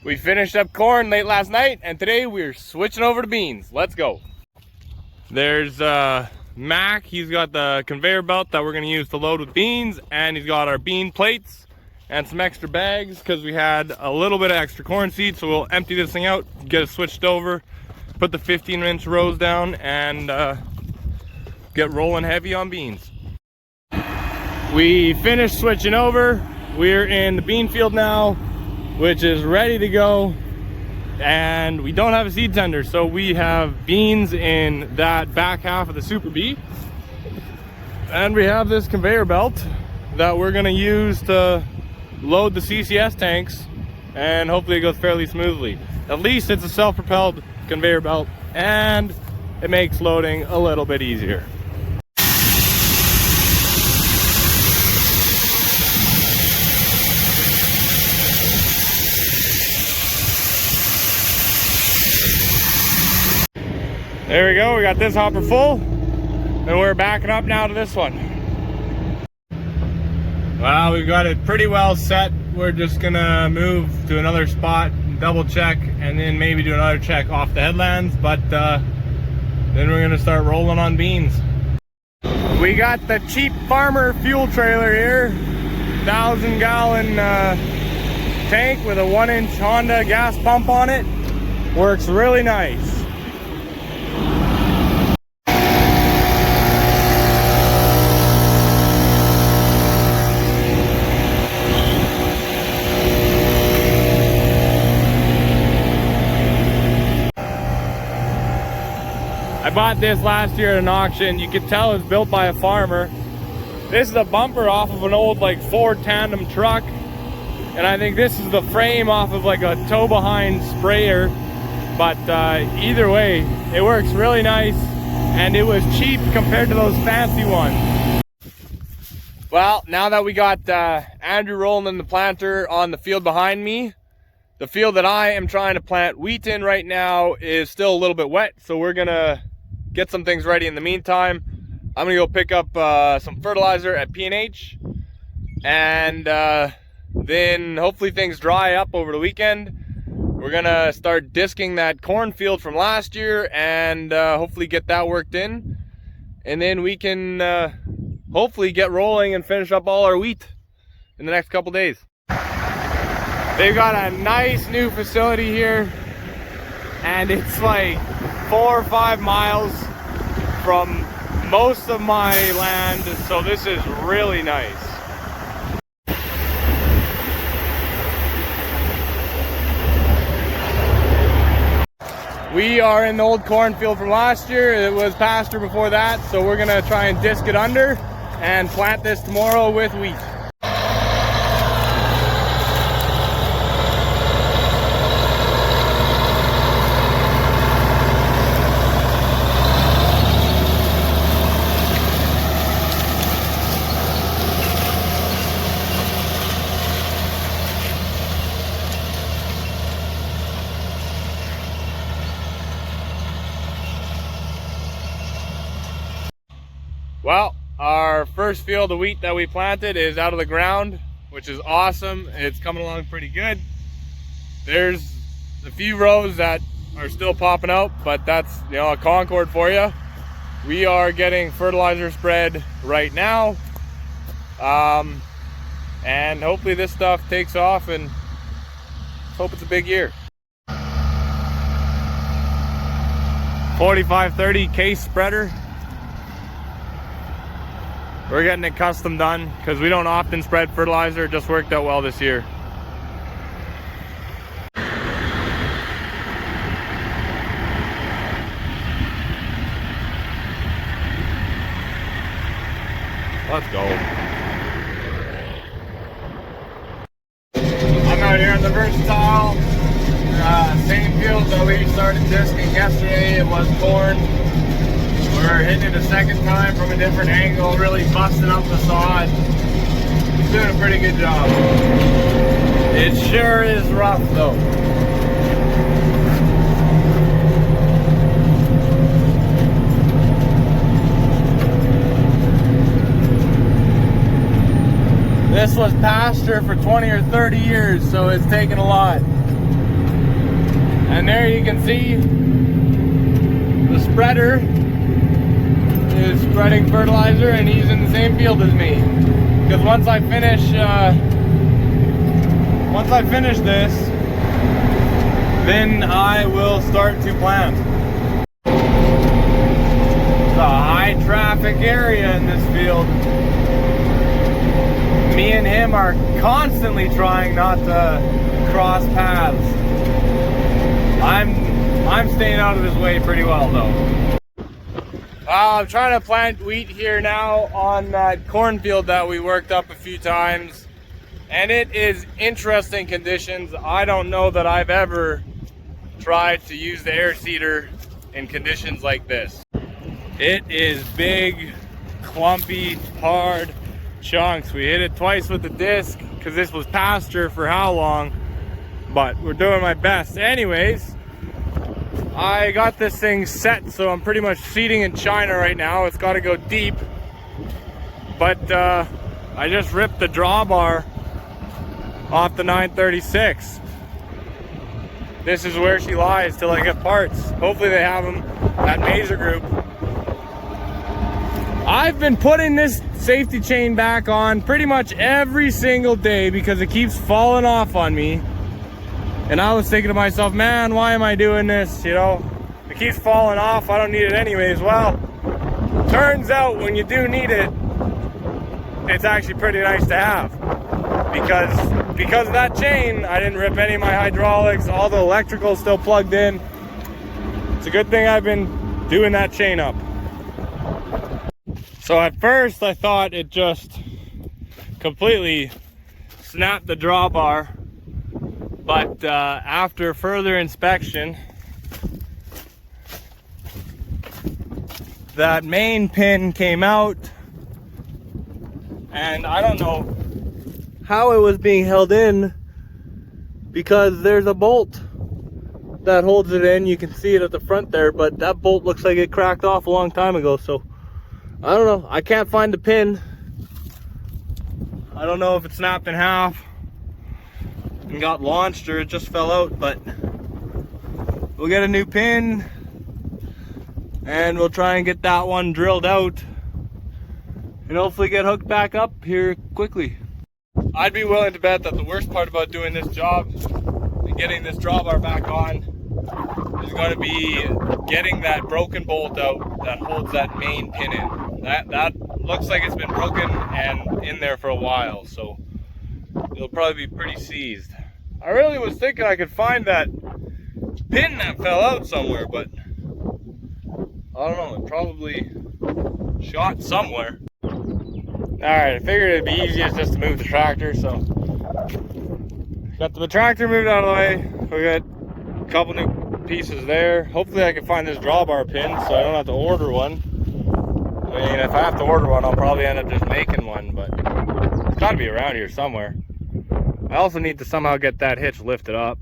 We finished up corn late last night, and today we're switching over to beans. Let's go. There's Mac. He's got the conveyor belt that we're going to use to load with beans, and he's got our bean plates and some extra bags because we had a little bit of extra corn seed. So we'll empty this thing out, get it switched over, put the 15-inch rows down, and get rolling heavy on beans. We finished switching over. We're in the bean field now, which is ready to go, and we don't have a seed tender, so we have beans in that back half of the Super B, and we have this conveyor belt that we're going to use to load the CCS tanks, and hopefully it goes fairly smoothly. At least it's a self-propelled conveyor belt, and it makes loading a little bit easier. There we go, we got this hopper full, and we're backing up now to this one. Well, we've got it pretty well set. We're just gonna move to another spot, double check, and then maybe do another check off the headlands, but then we're gonna start rolling on beans. We got the cheap farmer fuel trailer here, 1,000-gallon tank with a 1-inch Honda gas pump on it. Works really nice. I bought this last year at an auction. You can tell it's built by a farmer. This is a bumper off of an old like Ford tandem truck, and I think this is the frame off of like a tow behind sprayer. But either way, it works really nice, and it was cheap compared to those fancy ones. Well, now that we got Andrew rolling in the planter on the field behind me, the field that I am trying to plant wheat in right now is still a little bit wet, so we're gonna get some things ready in the meantime. I'm gonna go pick up some fertilizer at P&H, and then hopefully things dry up over the weekend. We're gonna start disking that cornfield from last year and hopefully get that worked in, and then we can hopefully get rolling and finish up all our wheat in the next couple days. They've got a nice new facility here, and it's like 4 or 5 miles from most of my land, so this is really nice. We are in the old cornfield from last year. It was pasture before that, so we're gonna try and disc it under and plant this tomorrow with wheat. Well, our first field of wheat that we planted is out of the ground, which is awesome. It's coming along pretty good. There's a few rows that are still popping out, but that's, you know, a Concord for you. We are getting fertilizer spread right now, and hopefully this stuff takes off, and hope it's a big year. 4530 case spreader. We're getting it custom done because we don't often spread fertilizer. It just worked out well this year. Let's go. I'm out here on the Versatile. Same field that we started disking yesterday. It was corn. We're hitting it a second time from a different angle, really busting up the sod. He's doing a pretty good job. It sure is rough though. This was pasture for 20 or 30 years, so it's taken a lot. And there you can see the spreader is spreading fertilizer, and he's in the same field as me. Because once I finish this, then I will start to plant. It's a high traffic area in this field. Me and him are constantly trying not to cross paths. I'm staying out of his way pretty well though. I'm trying to plant wheat here now on that cornfield that we worked up a few times, and it is interesting conditions. I don't know that I've ever tried to use the air seeder in conditions like this. It is big, clumpy, hard chunks. We hit it twice with the disc because this was pasture for how long, but we're doing my best. Anyways, I got this thing set, so I'm pretty much seeding in China right now. It's got to go deep, but I just ripped the drawbar off the 936. This is where she lies till I get parts. Hopefully they have them at Mazer Group. I've been putting this safety chain back on pretty much every single day because it keeps falling off on me. And I was thinking to myself, man, why am I doing this? You know, it keeps falling off. I don't need it anyways. Well, turns out when you do need it, it's actually pretty nice to have. Because of that chain, I didn't rip any of my hydraulics. All the electrical's still plugged in. It's a good thing I've been doing that chain up. So at first I thought it just completely snapped the drawbar. But after further inspection, that main pin came out, and I don't know how it was being held in because there's a bolt that holds it in. You can see it at the front there, but that bolt looks like it cracked off a long time ago. So I don't know, I can't find the pin. I don't know if it snapped in half and got launched or it just fell out, but we'll get a new pin and we'll try and get that one drilled out and hopefully get hooked back up here quickly. I'd be willing to bet that the worst part about doing this job and getting this drawbar back on is going to be getting that broken bolt out that holds that main pin in. That looks like it's been broken and in there for a while, so it'll probably be pretty seized. I really was thinking I could find that pin that fell out somewhere, but I don't know, it probably shot somewhere. Alright, I figured it'd be easiest just to move the tractor, so got the tractor moved out of the way. We got a couple new pieces there. Hopefully I can find this drawbar pin so I don't have to order one. I mean, if I have to order one, I'll probably end up just making one, but it's gotta be around here somewhere. I also need to somehow get that hitch lifted up.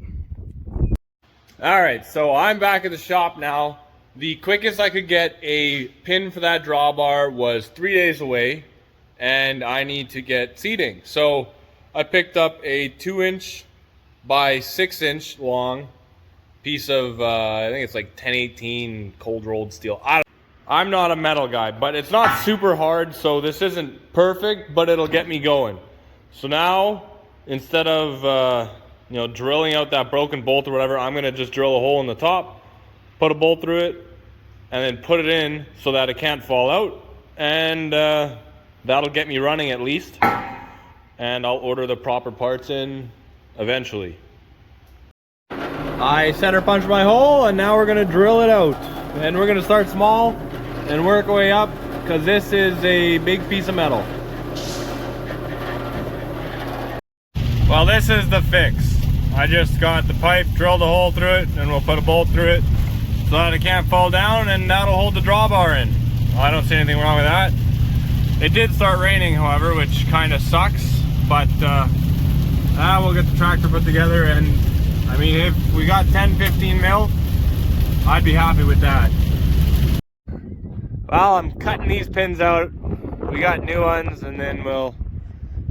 Alright, so I'm back at the shop now. The quickest I could get a pin for that drawbar was 3 days away, and I need to get seating. So I picked up a 2-inch by 6-inch long piece of, I think it's like 1018 cold rolled steel. I'm not a metal guy, but it's not super hard, so this isn't perfect, but it'll get me going. So now, instead of you know, drilling out that broken bolt or whatever, I'm gonna just drill a hole in the top, put a bolt through it, and then put it in so that it can't fall out, and that'll get me running at least, and I'll order the proper parts in eventually. I center punched my hole, and now we're gonna drill it out, and we're gonna start small and work our way up because this is a big piece of metal. Well, this is the fix. I just got the pipe, drilled a hole through it, and we'll put a bolt through it so that it can't fall down, and that'll hold the drawbar in. I don't see anything wrong with that. It did start raining, however, which kind of sucks, but we'll get the tractor put together, and I mean, if we got 10-15 mil, I'd be happy with that. Well, I'm cutting these pins out. We got new ones, and then we'll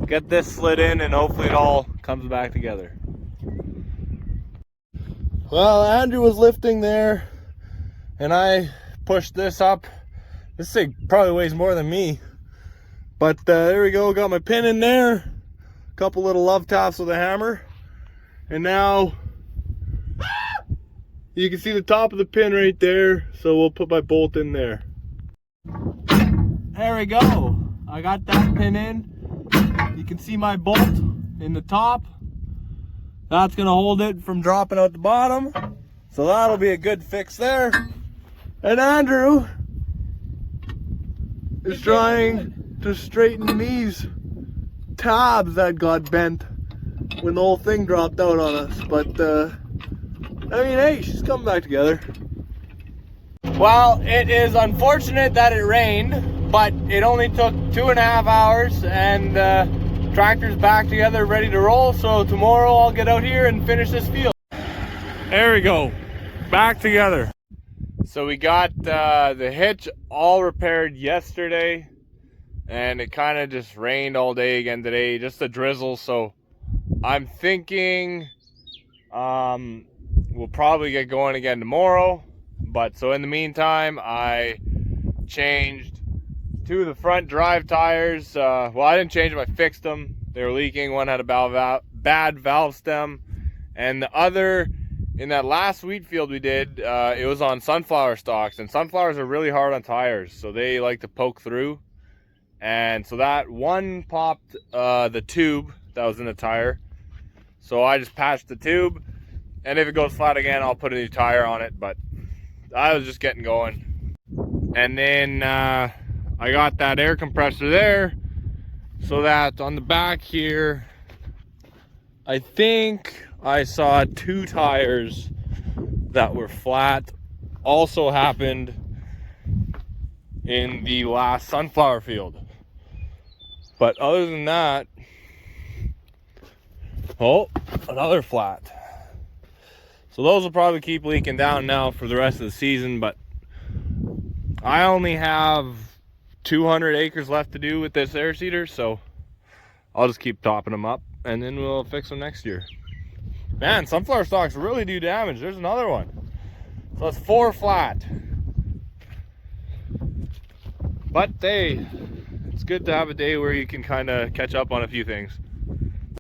get this slid in, and hopefully it all comes back together. Well, Andrew was lifting there, and I pushed this up. This thing probably weighs more than me. But there we go, got my pin in there. A couple little love taps with a hammer. And now, you can see the top of the pin right there. So we'll put my bolt in there. There we go. I got that pin in. You can see my bolt in the top. That's gonna hold it from dropping out the bottom. So that'll be a good fix there. And Andrew is trying to straighten these tabs that got bent when the whole thing dropped out on us. But I mean, hey, she's coming back together. Well, it is unfortunate that it rained, but it only took 2.5 hours, and tractor's back together, ready to roll. So tomorrow I'll get out here and finish this field. There we go, back together. So we got the hitch all repaired yesterday, and it kind of just rained all day again today, just a drizzle. So I'm thinking we'll probably get going again tomorrow. But so in the meantime, I changed 2 of the front drive tires. Well, I didn't change them, I fixed them. They were leaking. One had a bad valve stem, and the other, in that last wheat field we did, it was on sunflower stalks, and sunflowers are really hard on tires, so they like to poke through. And so that one popped the tube that was in the tire. So I just patched the tube, and if it goes flat again, I'll put a new tire on it. But I was just getting going. And then I got that air compressor there, so that on the back here, I think I saw 2 tires that were flat. Also happened in the last sunflower field. But other than that, oh, another flat. So those will probably keep leaking down now for the rest of the season, but I only have 200 acres left to do with this air seeder, so I'll just keep topping them up, and then we'll fix them next year. Man, sunflower stalks really do damage. There's another one. So that's 4 flat. But hey, it's good to have a day where you can kind of catch up on a few things.